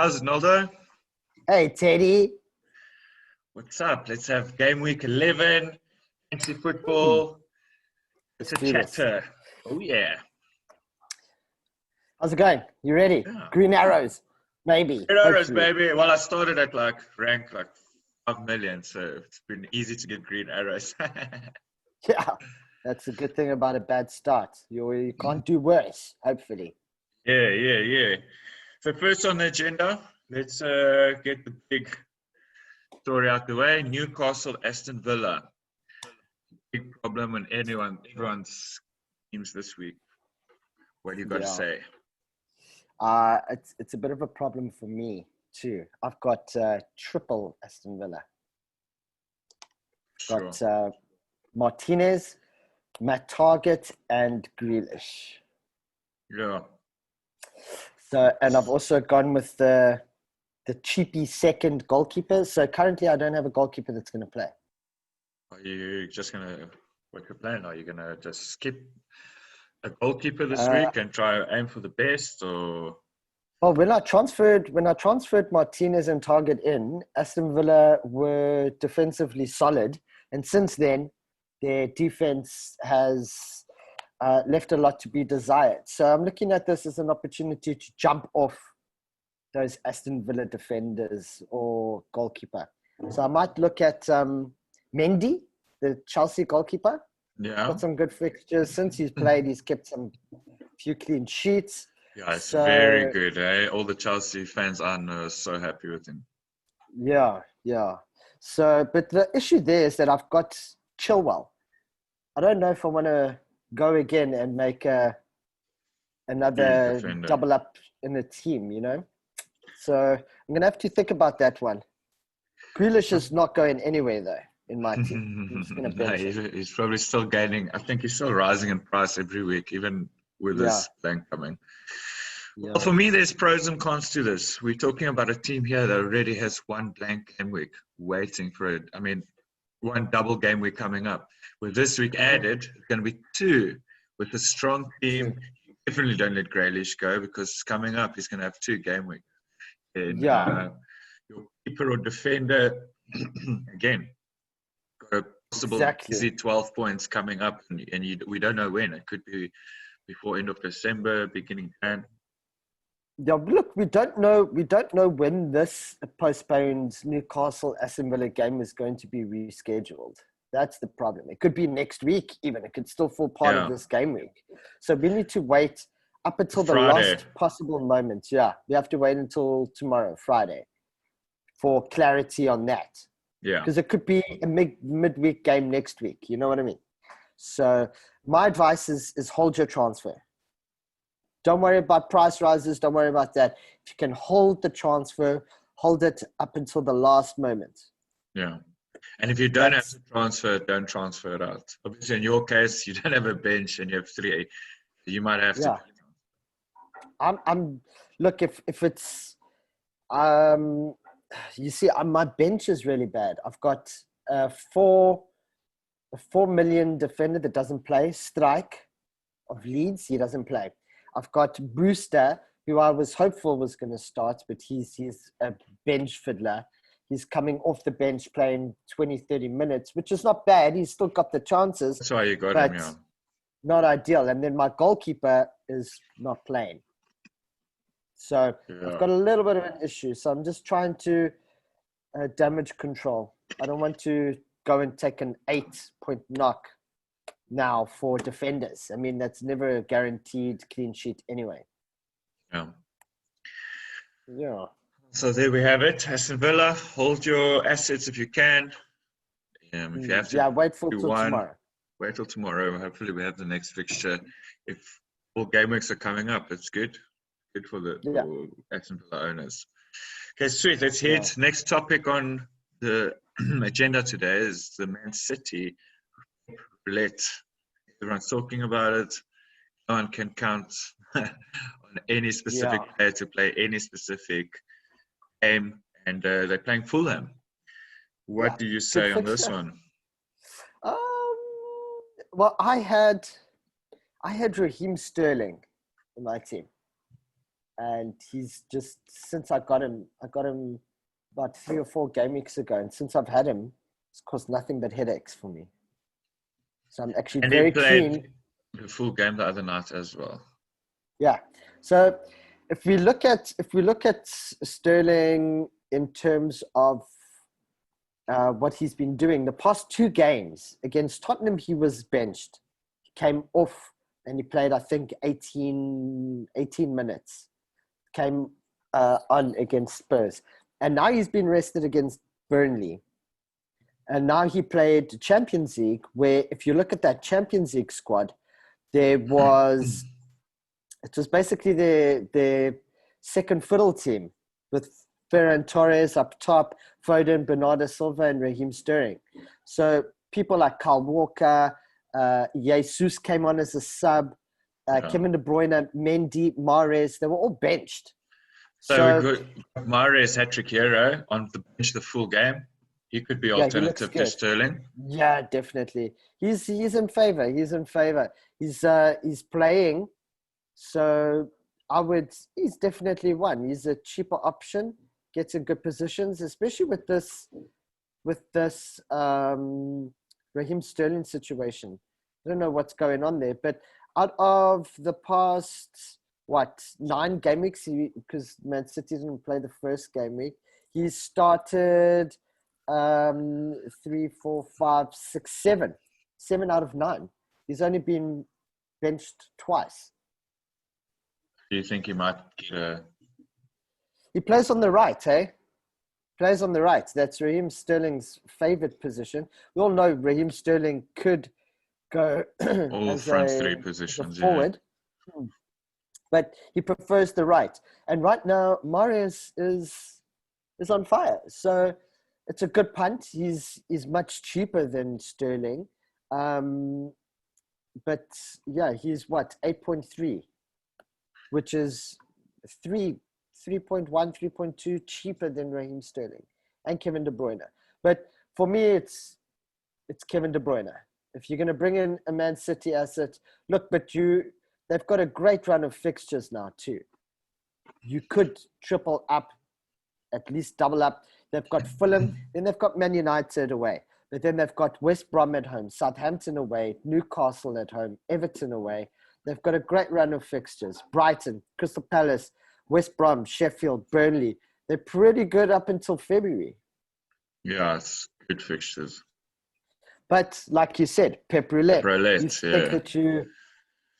how's it, Noldo? Hey, Teddy. What's up? Let's have game week 11, fantasy Hmm, football. It's Let's a do this. chapter. Oh, yeah. How's it going? You ready? Yeah. Green arrows. Maybe. Great arrows, Hopefully. baby. Well, I started at rank 5 million, so it's been easy to get green arrows. Yeah. That's a good thing about a bad start. You can't do worse, hopefully. Yeah. So first on the agenda, let's get the big story out the way. Newcastle, Aston Villa. Big problem on everyone's teams this week. What do you got to Yeah. say? It's a bit of a problem for me, too. I've got triple Aston Villa. Sure. Got Martinez, Matt Target, and Grealish. Yeah. So, and I've also gone with the cheapy second goalkeeper. So currently I don't have a goalkeeper that's going to play. Are you just gonna what's your plan? Are you gonna just skip a goalkeeper this week and try aim for the best, or? Well, when I transferred Martinez and Target in, Aston Villa were defensively solid, and since then their defense has left a lot to be desired. So I'm looking at this as an opportunity to jump off those Aston Villa defenders or goalkeeper. So I might look at Mendy, the Chelsea goalkeeper. Yeah. Got some good fixtures. Since he's played, he's kept some few clean sheets. Yeah, it's very good. All the Chelsea fans I know are so happy with him. Yeah. So, but the issue there is that I've got Chilwell. I don't know if I want to go again and make another double up in the team, you know? So I'm going to have to think about that one. Grealish is not going anywhere, though, in my team. I'm just going to bench him. He's probably still gaining. I think he's still rising in price every week, even with this blank coming. Yeah. Well, for me, there's pros and cons to this. We're talking about a team here that already has one blank game week waiting for it. I mean, one double game week coming up. With this week added, it's going to be two. With a strong team, you definitely don't let Grealish go, because coming up, he's going to have 2 game weeks. And, your keeper or defender, again, got a possible easy 12 points coming up, and we don't know when. It could be before end of December, beginning Jan. Yeah, look, we don't know when this postponed Newcastle Aston Villa game is going to be rescheduled. That's the problem. It could be next week even. It could still fall part of this game week. So we need to wait up until the last possible moment. Yeah, we have to wait until tomorrow, Friday, for clarity on that. Yeah. Because it could be a midweek game next week. You know what I mean? So my advice is hold your transfer. Don't worry about price rises. Don't worry about that. If you can hold the transfer, hold it up until the last moment. Yeah. And if you don't have to transfer, don't transfer it out. Obviously, in your case, you don't have a bench and you have 3. You might have to. Look, if it's, you see, my bench is really bad. I've got a 4 million defender that doesn't play. Strike of Leeds, he doesn't play. I've got Brewster, who I was hopeful was going to start, but he's a bench fiddler. He's coming off the bench playing 20, 30 minutes, which is not bad. He's still got the chances. That's why you got him, yeah. Not ideal. And then my goalkeeper is not playing. So I've got a little bit of an issue. So I'm just trying to damage control. I don't want to go and take an 8-point knock now for defenders. I mean, that's never a guaranteed clean sheet anyway. Yeah. So there we have it. Aston Villa, hold your assets if you can. If you have to, wait till tomorrow. Wait till tomorrow. Hopefully, we have the next fixture. If all game weeks are coming up, it's good. Good for for Aston Villa owners. Okay, sweet. Let's hit. Next topic on the agenda today is the Man City Roulette. Everyone's talking about it. No one can count on any specific player to play any specific game, and they're playing Fulham. What do you say on this one? Well, I had Raheem Sterling in my team. and he's just, since I got him about 3 or 4 game weeks ago, and since I've had him, it's caused nothing but headaches for me. So I'm actually And very he played keen. the full game the other night as well. Yeah. So if we look at Sterling in terms of what he's been doing, the past 2 games against Tottenham, he was benched. He came off and he played, I think, 18 minutes. Came on against Spurs. And now he's been rested against Burnley. And now he played Champions League, where if you look at that Champions League squad, it was basically the second fiddle team with Ferran Torres up top, Foden, Bernardo Silva, and Raheem Sterling. So people like Kyle Walker, Jesus came on as a sub, Kevin De Bruyne, Mendy, Mahrez, they were all benched. So we got Mahrez hat-trick hero on the bench the full game. He could be alternative to Sterling. Yeah, definitely. He's in favor. He's playing. So he's definitely one. He's a cheaper option, gets in good positions, especially with this Raheem Sterling situation. I don't know what's going on there, but out of the past 9 game weeks, because Man City didn't play the first game week, he's started 3, 4, 5, 6, 7 out of 9. He's only been benched twice. Do you think he might get He plays on the right, eh? Plays on the right. That's Raheem Sterling's favorite position. We all know Raheem Sterling could go all as front a, 3 positions, as a forward, but he prefers the right. And right now, Mahrez is on fire. So it's a good punt. He's much cheaper than Sterling. But yeah, he's 8.3, which is 3.1, 3.2 cheaper than Raheem Sterling and Kevin De Bruyne. But for me, it's Kevin De Bruyne. If you're going to bring in a Man City asset, look, but they've got a great run of fixtures now too. You could triple up, at least double up. They've got Fulham, then they've got Man United away. But then they've got West Brom at home, Southampton away, Newcastle at home, Everton away. They've got a great run of fixtures. Brighton, Crystal Palace, West Brom, Sheffield, Burnley. They're pretty good up until February. Yeah, it's good fixtures. But like you said, Pep Roulette. Pep Roulette, you think that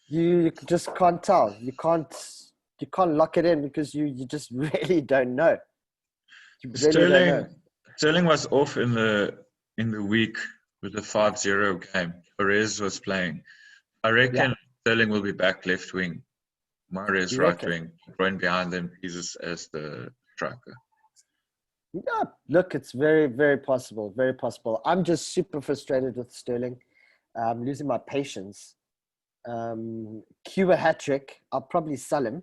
you just can't tell. You can't lock it in because you just really don't know. Sterling was off in the week with the 5-0 game. Perez was playing. I reckon Sterling will be back left wing. Mahrez right wing. Bruyne behind them. Jesus as the striker. Yeah, look, it's very, very possible. Very possible. I'm just super frustrated with Sterling. I'm losing my patience. Cuba hat-trick. I'll probably sell him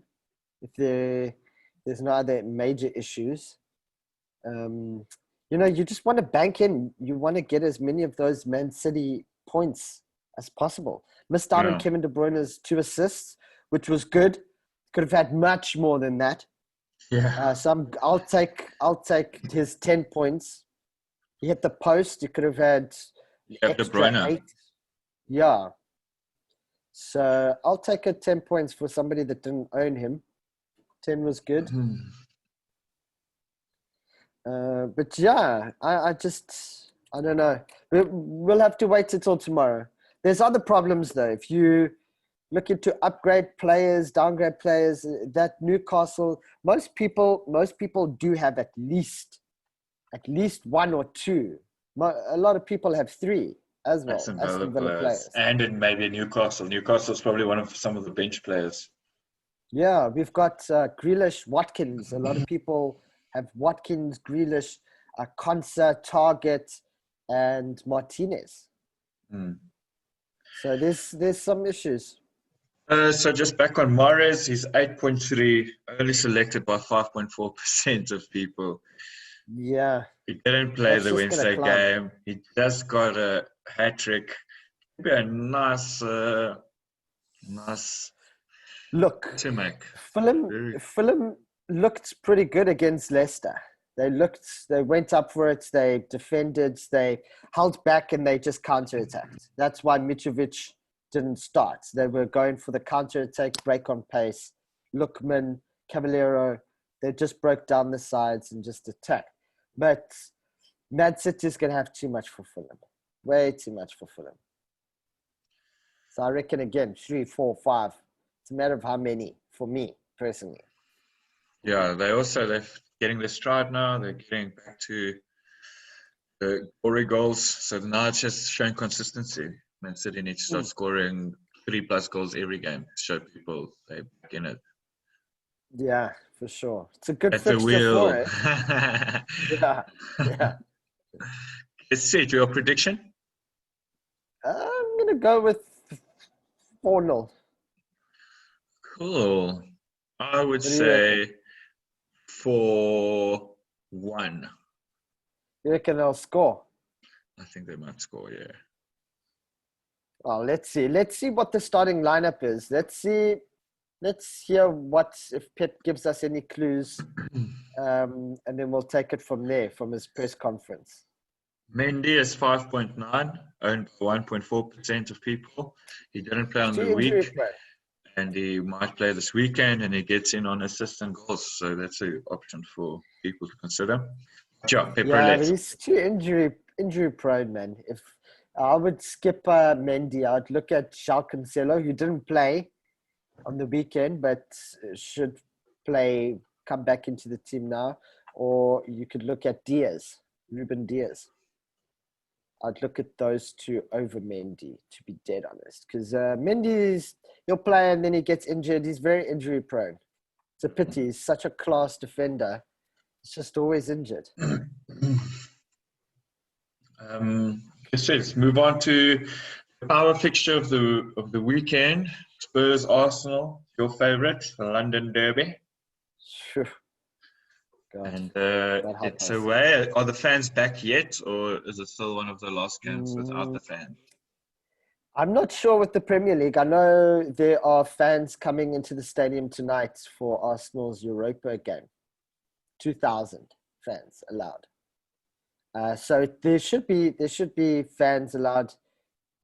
if there's no other major issues. You just want to bank in. You want to get as many of those Man City points as possible. Missed out on Kevin De Bruyne's 2 assists, which was good. Could have had much more than that. Yeah. I'll take his 10 points. He hit the post. You could have had De Bruyne. 8. Yeah. So I'll take 10 points for somebody that didn't own him. 10 was good. But yeah, I don't know. We'll have to wait until tomorrow. There's other problems though. If you looking to upgrade players, downgrade players, that Newcastle, most people do have at least 1 or 2. A lot of people have 3 as well. Aston Villa players. And in maybe Newcastle. Newcastle's probably one of some of the bench players. Yeah, we've got Grealish, Watkins. A lot of people have Watkins, Grealish, Konsa, Target, and Martinez. So there's some issues. So just back on Mahrez, he's 8.3, only selected by 5.4% of people. Yeah. He didn't play the Wednesday game. He just got a hat-trick. Maybe a nice Look, To make. Fulham looked pretty good against Leicester. They went up for it, they defended, they held back, and they just counter-attacked. That's why Mitrovic didn't start. They were going for the counter-attack, break on pace. Lookman, Cavallero, they just broke down the sides and just attacked. But Man City is going to have too much for Fulham. Way too much for Fulham. So I reckon, again, 3, 4, 5. It's a matter of how many, for me, personally. Yeah, they're getting their stride now. They're getting back to the glory goals. So now it's just showing consistency. Man City needs to start scoring 3+ goals every game to show people they're back in it. Yeah, for sure. It's a good At the fixture wheel. for it. Yeah, yeah. Let's see, your prediction? I'm going to go with 4-0. Cool. I would What do you reckon? say 4-1. You reckon they'll score? I think they might score, yeah. Well, let's see. Let's see what the starting lineup is. Let's hear if Pep gives us any clues, and then we'll take it from there, from his press conference. Mendy is 5.9, owned by 1.4% of people. He didn't play on the week, and he might play this weekend, and he gets in on assists and goals. So that's an option for people to consider. Yeah, Pep Roulette. But he's too injury prone, man. If I would skip Mendy, I'd look at João Cancelo, who didn't play on the weekend, but should come back into the team now. Or you could look at Ruben Diaz. I'd look at those two over Mendy, to be dead honest. Because he'll play and then he gets injured. He's very injury prone. It's a pity. He's such a class defender. He's just always injured. Let's move on to the power fixture of the weekend. Spurs Arsenal, your favourite, the London Derby. Sure. God, and it's away. Are the fans back yet, or is it still one of the last games without the fans? I'm not sure with the Premier League. I know there are fans coming into the stadium tonight for Arsenal's Europa game. 2,000 fans allowed. So there should be fans allowed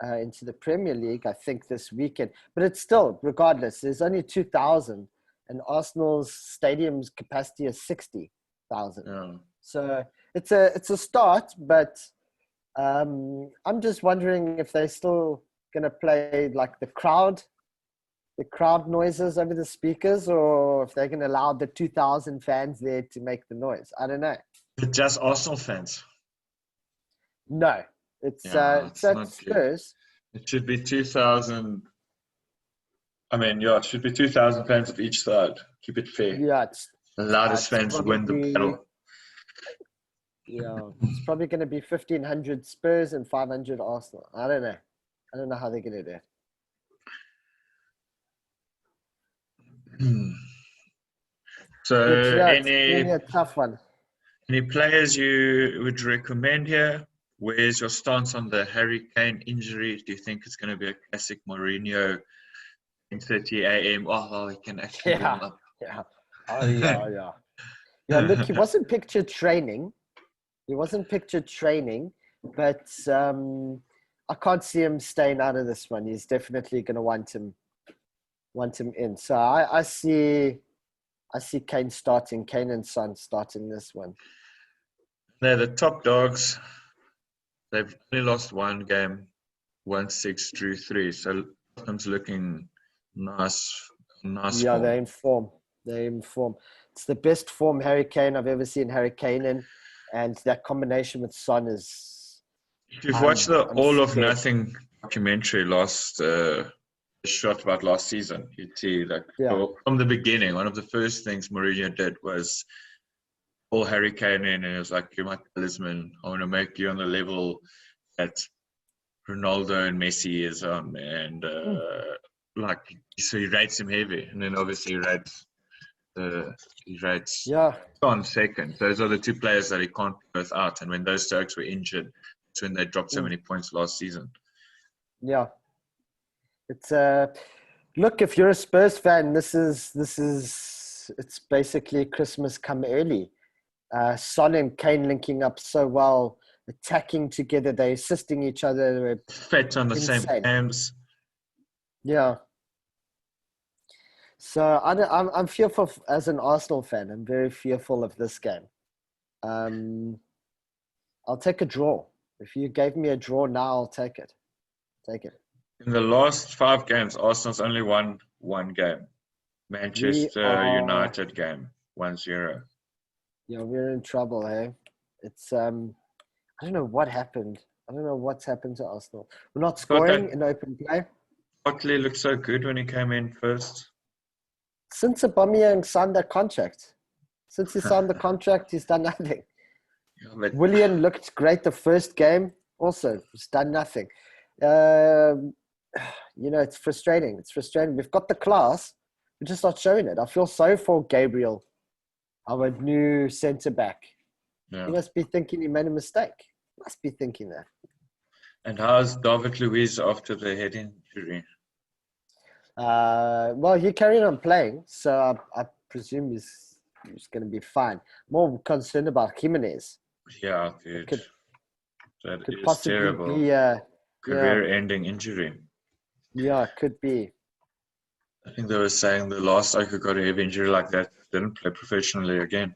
into the Premier League, I think, this weekend. But it's still, regardless, there's only 2,000, and Arsenal's stadium's capacity is 60,000. Yeah. So it's a start, but I'm just wondering if they're still gonna play like the crowd noises over the speakers, or if they're gonna allow the 2,000 fans there to make the noise. I don't know. Just Arsenal fans? No, it's Spurs. It should be 2,000. I mean, yeah, it should be 2,000 fans of each side. Keep it fair. Yeah, the loudest fans win the battle. Yeah, it's probably going to be 1,500 Spurs and 500 Arsenal. I don't know how they're going to do it. So, it's a tough one. Any players you would recommend here? Where's your stance on the Harry Kane injury? Do you think it's going to be a classic Mourinho 10:30 a.m.? Oh, he can actually warm up. Yeah. Oh, yeah. Yeah, look, he wasn't pictured training. But I can't see him staying out of this one. He's definitely going to want him in. So I see Kane and Son starting this one. They're the top dogs. They've only lost one game, 1-6, drew 3. So Tottenham's looking nice. Yeah, form. they're in form. It's the best form Harry Kane I've ever seen Harry Kane in. And that combination with Son is... If you've watched the All of Nothing documentary shot about last season, you'd see from the beginning, one of the first things Mourinho did was pull Harry Kane in, and it was like, you're my talisman. I want to make you on the level that Ronaldo and Messi is on. And so he rates him heavy. And then obviously he rates on second. Those are the two players that he can't put both out. And when those Turks were injured, that's when they dropped so many points last season. Yeah. It's Look, if you're a Spurs fan, it's basically Christmas come early. Son and Kane linking up so well, attacking together, they're assisting each other. They're Fit on the same insane. games. Yeah. So I'm fearful as an Arsenal fan. I'm very fearful of this game. I'll take a draw. If you gave me a draw now, I'll take it. Take it. In the last 5 games, Arsenal's only won 1 game. Manchester United game, 1-0. Yeah, we're in trouble, hey? It's I don't know what happened. I don't know what's happened to Arsenal. We're not scoring in open play. Barkley looked so good when he came in first. Since Aubameyang signed that contract. Since he signed the contract, he's done nothing. Yeah, Willian looked great the first game. Also, he's done nothing. It's frustrating. It's frustrating. We've got the class. We're just not showing it. I feel sorry for Gabriel, our new centre-back. Yeah. He must be thinking he made a mistake. Must be thinking that. And how's David Luiz after the head injury? Well, he carried on playing, so I presume he's going to be fine. More concerned about Jimenez. Yeah, dude. That could is possibly terrible. be Career-ending injury. Yeah, could be. I think they were saying the last guy who got a heavy injury like that didn't play professionally again.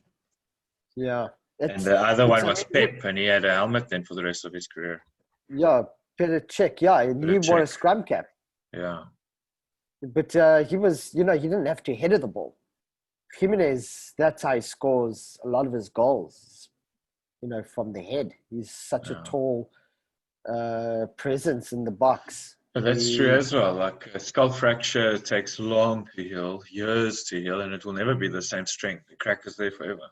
Yeah. And the other one was Pep, and he had a helmet then for the rest of his career. Yeah, Peter Cech. Yeah, and he wore a scrum cap. Yeah. But he was, he didn't have to header the ball. Jimenez, that's how he scores a lot of his goals, from the head. He's such a tall presence in the box. But that's true as well. Like a skull fracture takes long to heal, years to heal, and it will never be the same strength. The crack is there forever.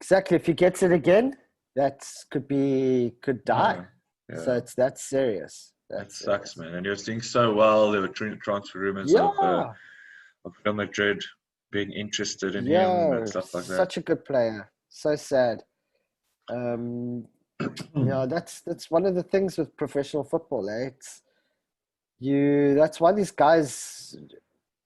Exactly. If he gets it again, could die. Yeah. So that's serious. That sucks, man. And he was doing so well. There were transfer rumors of Real Madrid being interested in him and stuff like that. Such a good player. So sad. That's one of the things with professional football. That's why these guys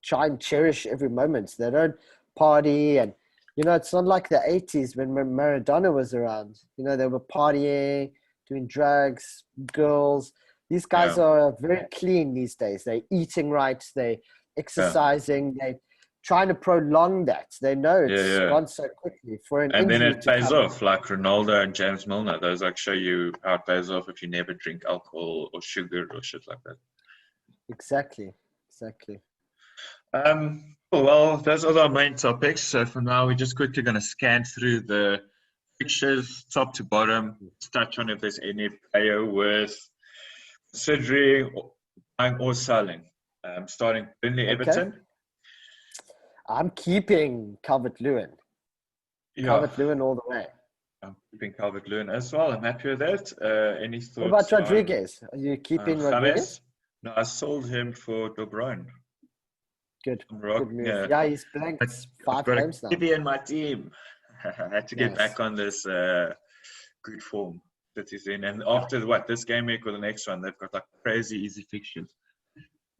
try and cherish every moment. They don't party, and it's not like the 80s when Maradona was around. They were partying, doing drugs, girls. These guys are very clean these days. They're eating right. They're exercising. They're trying to prolong that. They know it's gone so quickly for an and injury. And then it pays off, like Ronaldo and James Milner. Those show you how it pays off if you never drink alcohol or sugar or shit like that. Exactly. Well, those are our main topics. So for now, we're just quickly going to scan through the fixtures, top to bottom, touch on if there's any player worth considering buying or selling. Starting Burnley Everton. I'm keeping Calvert-Lewin. Calvert-Lewin all the way. I'm keeping Calvert-Lewin as well. I'm happy with that. Any thoughts? What about Rodriguez? Are you keeping Rodriguez? No, I sold him for De Bruyne. Good move. Yeah, he's blanked 5 games now. I've got a in my team. I had to get back on this good form that he's in. And after this game week or the next one, they've got crazy easy fixtures.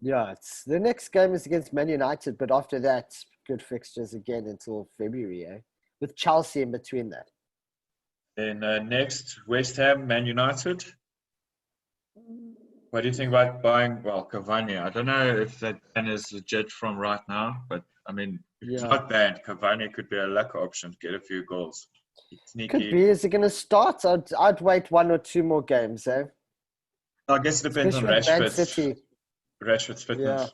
Yeah, the next game is against Man United, but after that, good fixtures again until February, with Chelsea in between that. Then next, West Ham, Man United. What do you think about buying, Cavani? I don't know if that ban is legit from right now, but I mean, if it's not banned, Cavani could be a luck option to get a few goals. Sneaky. Could be. Is it going to start? I'd wait 1 or 2 more games, I guess it depends on Rashford's fitness. Yeah.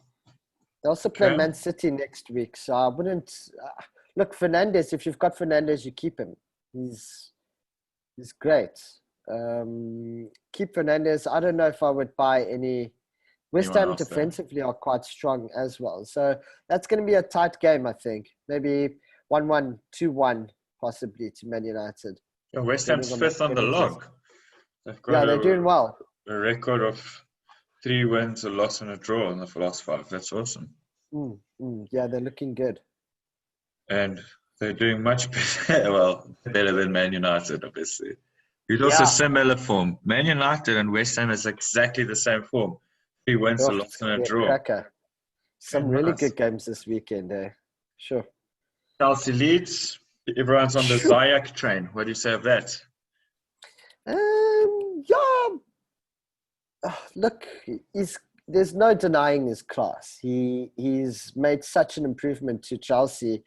They also play Man City next week, so I wouldn't... look, Fernandes, if you've got Fernandes, you keep him. He's great. Keep Fernandes. I don't know if I would buy any. West Ham defensively are quite strong as well. So that's going to be a tight game, I think. Maybe 1-1, 2-1, possibly to Man United. Yeah, West Ham's 5th on the log. They're doing well. A record of 3 wins, a loss, and a draw in the last 5. That's awesome. Yeah, they're looking good. And they're doing much better. Better than Man United, obviously. It's also similar form. Man United and West Ham is exactly the same form. 3 wins, a loss, and a draw. Cracker. Some Okay, really nice. good games this weekend. Sure. Chelsea Leeds. Everyone's on the Sure. Ziyech train. What do you say of that? Yeah. Look, there's no denying his class. He's made such an improvement to Chelsea.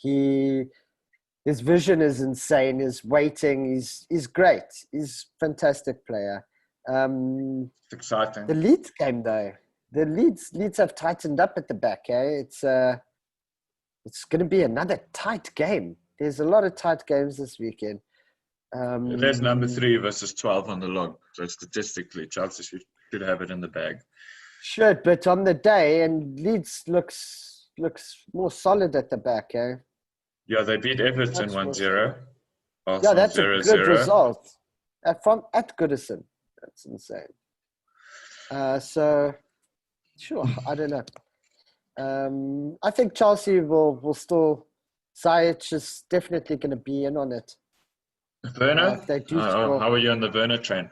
His vision is insane. His weighting, he's great. He's a fantastic player. It's exciting. The Leeds game though, the Leeds have tightened up at the back. It's going to be another tight game. There's a lot of tight games this weekend. There's number 3 versus 12 on the log. So statistically, Chelsea should have it in the bag. Should, but on the day, and Leeds looks more solid at the back. Yeah, they beat Everton Much 1-0. more yeah, that's a 0-0. good result. At Goodison. That's insane. So, sure, I don't know. I think Chelsea will still. Ziyech is definitely going to be in on it. Werner? If they do score. How are you on the Werner train?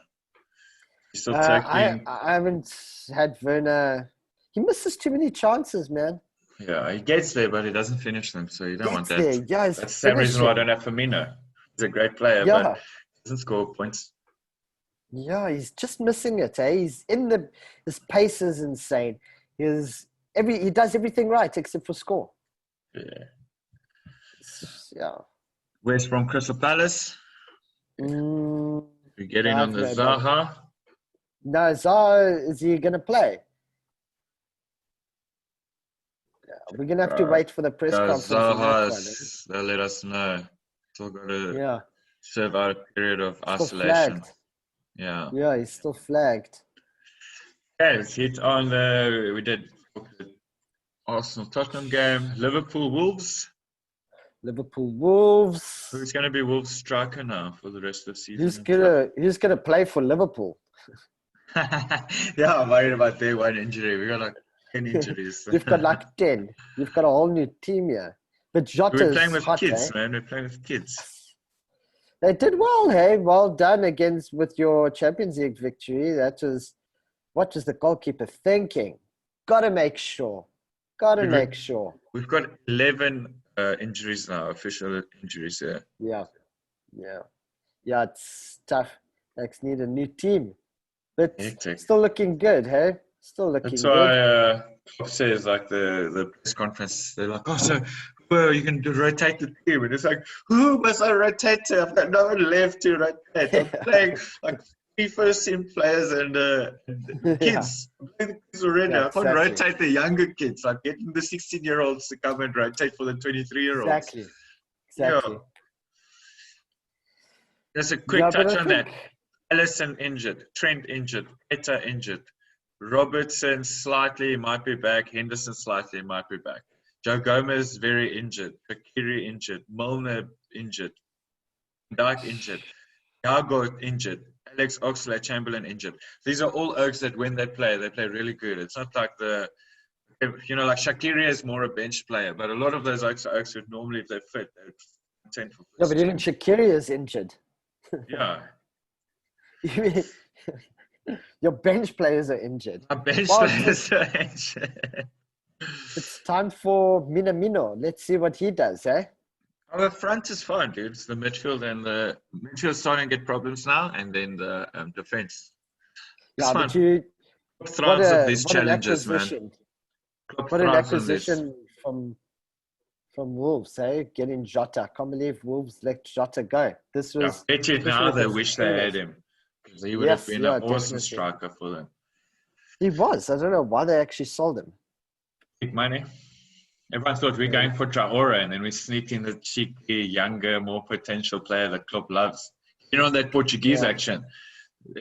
You still I taking? haven't had Werner. He misses too many chances, man. Yeah, he gets there, but he doesn't finish them. So you don't want that. There. Yeah, That's the same reason why I don't have Firmino. He's a great player, but doesn't score points. Yeah, he's just missing it. He's his pace is insane. He does everything right except for score. Yeah. West Brom Crystal Palace. We're getting on the Zaha. No, Zaha, is he going to play? Yeah, we're going to have to wait for the press conference. Zaha, they'll let us know. Still got to serve out a period of isolation. Yeah. Yeah, he's still flagged. Okay, let's hit on we did Arsenal-Tottenham game. Liverpool-Wolves. Liverpool-Wolves. Who's going to be Wolves' striker now for the rest of the season? Who's gonna play for Liverpool? Yeah, I'm worried about their one injury. We got like 10 injuries. You've got like 10. You've got a whole new team here. But Jota's We're playing with hot, kids, man. We're playing with kids. They did well, hey. Well done with your Champions League victory. What was the goalkeeper thinking? Gotta make sure. We've got 11 injuries now, official injuries here. Yeah, it's tough. Next, need a new team. But still looking good, hey? Still looking good. That's why Klopp says, like, the press conference, they're like, so you can rotate the team. And it's like, who must I rotate to? I've got no one left to rotate. I'm playing like 3 first-team players and kids. I'm playing the kids already. I can't rotate the younger kids. I'm getting the 16-year-olds to come and rotate for the 23-year-olds. Exactly. Yeah. Just a quick touch on that. Alisson injured. Trent injured. Etta injured. Robertson slightly might be back. Henderson slightly might be back. Joe Gomez very injured. Fakiri injured. Milner injured. Dyke injured. Yago injured. Alex Oxlade-Chamberlain injured. These are all Oaks that when they play really good. It's not like like Shaqiri is more a bench player, but a lot of those Oaks are Oaks who normally, if they're fit, they're content for first but even Shaqiri is injured. Yeah. Your bench players are injured. Our bench players are injured. It's time for Minamino. Let's see what he does, eh? Our front is fine, dude. It's the midfield and the midfield's starting to get problems now, and then the defense. It's fine. But thrives of these challenges, man. What an acquisition from Wolves, eh? Getting Jota. I can't believe Wolves let Jota go. This was. I bet you now they wish they had him. Because he would have been an awesome striker for them. He was. I don't know why they actually sold him. Big money. Everyone thought we're going for Traore, and then we sneak in the cheeky, younger, more potential player that Klopp loves. You know, that Portuguese action.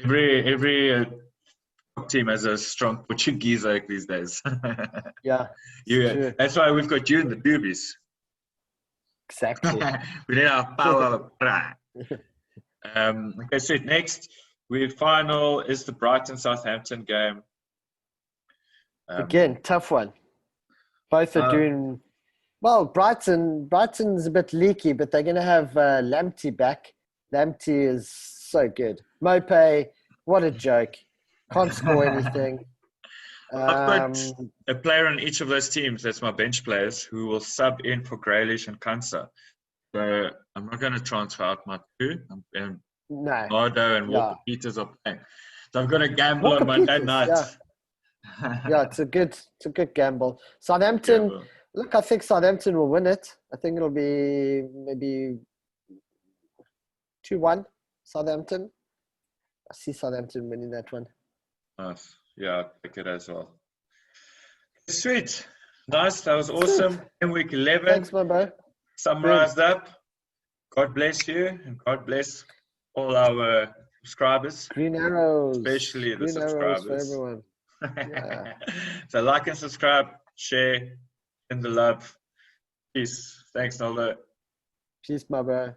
Every team has a strong Portuguese like these days. That's why we've got you in the doobies. Exactly. We need our power. Okay, so next, final is the Brighton-Southampton game. Again, tough one. Both are doing well. Brighton's a bit leaky, but they're going to have Lamptey back. Lamptey is so good. Mope, what a joke. Can't score anything. I've got a player on each of those teams. That's my bench players who will sub in for Grealish and Kansa. So I'm not going to transfer out my two. No. Nardo and Walker Peters are playing. So I'm going to gamble Walker on Monday Peters, night. Yeah, it's a good gamble. Southampton. Gamble. Look, I think Southampton will win it. I think it'll be maybe 2-1 Southampton. I see Southampton winning that one. Nice. Yeah, I'll take it as well. Sweet. Nice. That was awesome. In week 11. Thanks, my bro. Summarized up. God bless you and God bless all our subscribers. Green arrows. Especially the Green arrows subscribers. for everyone. Yeah. So like and subscribe, share, and the love. Peace. Thanks, Noldo. Peace, my bro.